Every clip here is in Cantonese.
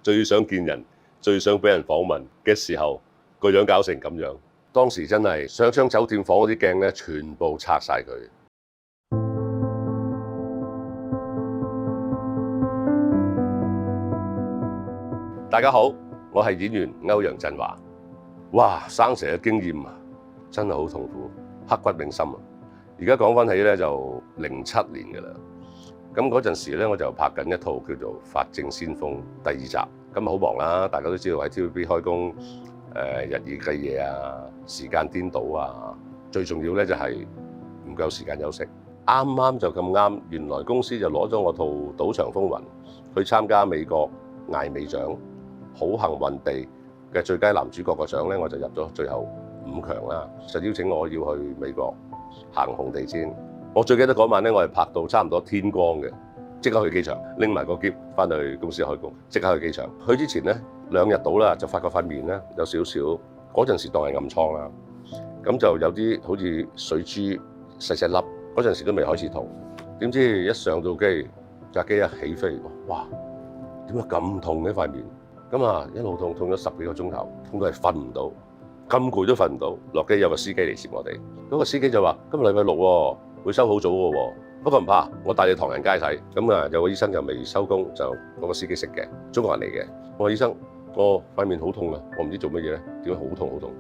最想見人、最想俾人訪問嘅時候，個樣搞成咁樣。當時真係上張酒店房嗰啲鏡咧，全部拆晒佢。大家好，我係演員歐陽震華。哇，生蛇嘅經驗啊，真係好痛苦，刻骨銘心啊！而家講翻起咧，就07年㗎啦。咁嗰陣時咧，我就拍緊一套叫做《法證先鋒》第2集。咁好忙啦，大家都知道喺 TVB 開工，日以繼夜啊，時間顛倒啊，最重要咧就係唔夠時間休息。啱啱就咁啱，原來公司就攞咗我套《賭場風雲》去參加美國艾美獎，好幸運地嘅最佳男主角個獎咧，我就入咗最後5強啦，就邀請我要去美國行紅地毯。我最記得嗰晚咧，我係拍到差唔多天光嘅，即刻去機場拎埋個篋翻去公司開工，即刻去機場。去之前咧2日到啦，就發覺塊面咧有少少，嗰陣時當係暗瘡啦，咁就有啲好似水珠細細粒，嗰陣時都未開始痛。點知一上到機，架機一起飛，哇！點解咁痛嘅塊面？咁啊一路痛咗10幾個鐘頭，痛到係瞓唔到，咁攰都瞓唔到。落機有個司機嚟接我哋，嗰個司機就話：今日禮拜6喎。會收好早嘅喎，不過唔怕，我帶你唐人街睇。咁啊，有個醫生就未收工，就嗰個司機識嘅，中國人嚟嘅。我話醫生，我塊面好痛啊，我唔知做乜嘢咧，點解好痛好痛？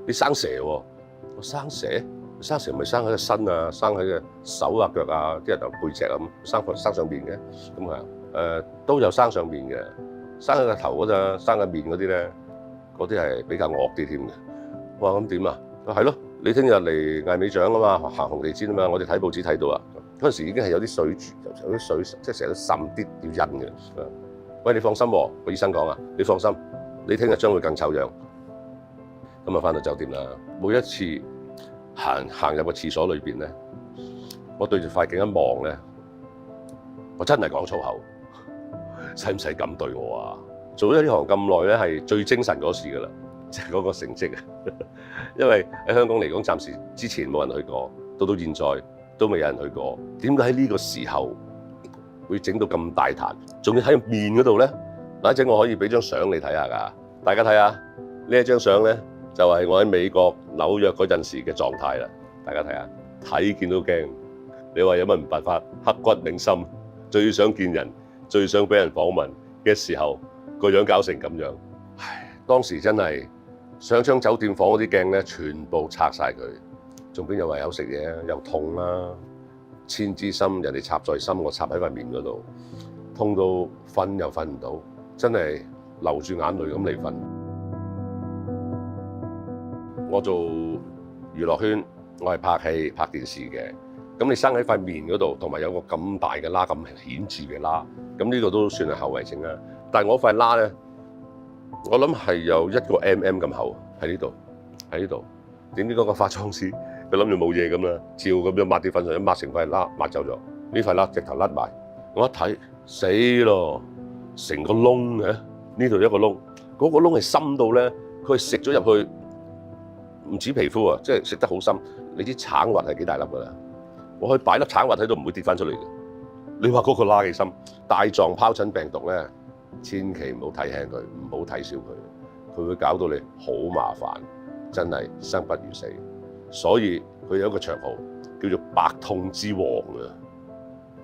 你生蛇喎，我生蛇，生蛇唔係生喺個身啊，生喺個手啊腳啊，啲人就背脊咁生上面嘅。咁佢話都有生上面嘅，生喺個頭嗰陣，生喺面嗰啲咧，嗰啲係比較惡啲添嘅。我話咁點啊？係咯。你聽日嚟艾美獎啊嘛，行紅地毯啊嘛，我哋睇報紙睇到啊，嗰陣時已經係有啲水珠，有啲水即係成日都滲啲要印嘅。喂，你放心喎，個醫生講啊，你放心，你聽日將會更醜樣。咁啊，翻到酒店啦，每一次行入個廁所裏邊咧，我對住塊鏡一望咧，我真係講粗口，使唔使咁對我啊？做咗呢行咁耐咧，係最精神嗰時㗎啦。即係嗰個成績啊，因為喺香港嚟講，暫時之前冇人去過，到現在都未有人去過。點解喺呢個時候會整到咁大壇？仲要喺面嗰度咧？嗱，一陣我可以俾張相你睇下㗎，大家睇下呢一張相咧，就係我喺美國紐約嗰陣時嘅狀態啦。大家睇下，睇見都驚。你話有乜唔辦法？刻骨銘心，最想見人、最想俾人訪問嘅時候，個樣搞成咁樣，唉，當時真係〜上張酒店房嗰啲鏡咧，全部拆晒佢，仲邊有胃口食嘢？又痛啦，千支針人哋插在心，我插喺塊面嗰度，痛到瞓又瞓唔到，真係流住眼淚咁嚟瞓。我做娛樂圈，我係拍戲拍電視嘅，咁你生喺塊面嗰度，同埋有個咁大嘅疤咁顯著嘅疤，咁呢個都算係後遺症啦。但係我塊疤咧。我諗係有1個 mm 咁厚喺呢度，喺呢度。點知嗰個化妝師佢諗住冇嘢咁啦，照咁樣抹啲粉上，一抹成塊疤抹走咗。呢塊疤直頭甩埋，我一睇死咯，成個窿嘅，呢度一個窿，嗰個窿係深到咧，佢食咗入去，唔止皮膚啊，即係食得好深。你知橙核係幾大粒㗎啦？我可以擺粒橙核喺度唔會跌翻出嚟嘅。你話嗰個疤幾深？帶狀疱疹病毒咧。千祈唔好睇輕佢，唔好睇小佢，佢會搞到你好麻煩，真係生不如死。所以佢有一個綽號叫做白痛之王啊！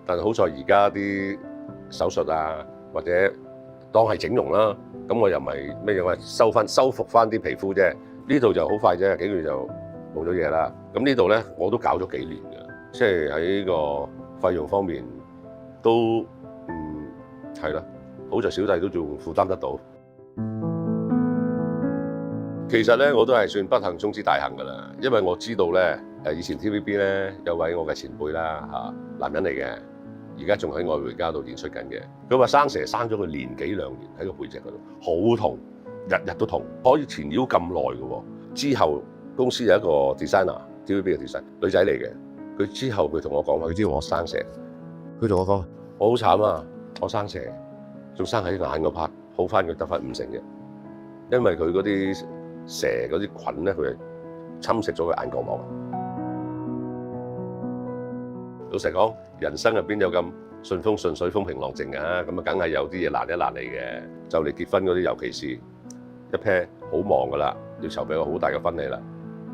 但係好在而家啲手術啊，或者當係整容啦，咁我又唔係咩嘢，我係修復翻啲皮膚啫。呢度就好快啫，幾個月就冇咗嘢啦。咁呢度咧我都搞咗幾年㗎，即係喺個費用方面都係啦。好在小弟都仲負擔得到。其實咧，我都係算不幸中之大幸㗎啦，因為我知道咧，以前 TVB 咧有位我嘅前輩啦男人嚟嘅，而家仲喺《愛回家》度演出緊嘅。佢話生蛇生咗佢1幾2年喺個背脊嗰度，好痛，日日都痛，可以纏繞咁耐嘅喎。之後公司有一個 designer，TVB 嘅 designer 女仔嚟嘅，佢之後佢同我講話，佢知道我生蛇，佢同我講：我好慘啊，我生蛇。仲生喺眼嗰 part， 好翻佢得翻5成嘅，因為佢嗰啲蛇嗰啲菌咧，佢係侵蝕咗佢眼角膜。老實講，人生入邊有咁順風順水、風平浪靜㗎，咁啊梗係有啲嘢難一難嚟嘅。就嚟結婚嗰啲，尤其是一 pair 好忙㗎啦，要籌備個好大嘅婚禮啦，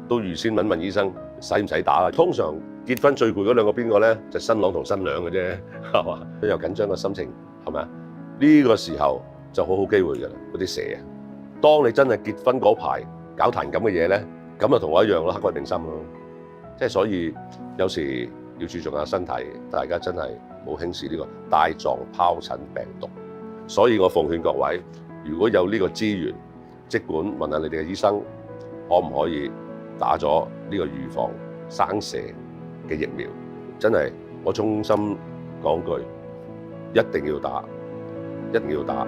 都預先問醫生使唔使打啦。通常結婚最攰嗰兩個邊個咧？就新郎同新娘嘅啫，係嘛？都有緊張嘅心情，係咪啊？呢個時候就好好機會㗎啦，嗰啲蛇啊！當你真係結婚嗰排搞壇咁嘅嘢咧，咁就同我一樣咯，刻骨銘心咯。即係所以有時要注重下身體，大家真係冇輕視呢個帶狀疱疹病毒。所以我奉勸各位，如果有呢個資源，即管問下你哋嘅醫生，可唔可以打咗呢個預防生蛇嘅疫苗？真係我衷心講句，一定要打，一定要打。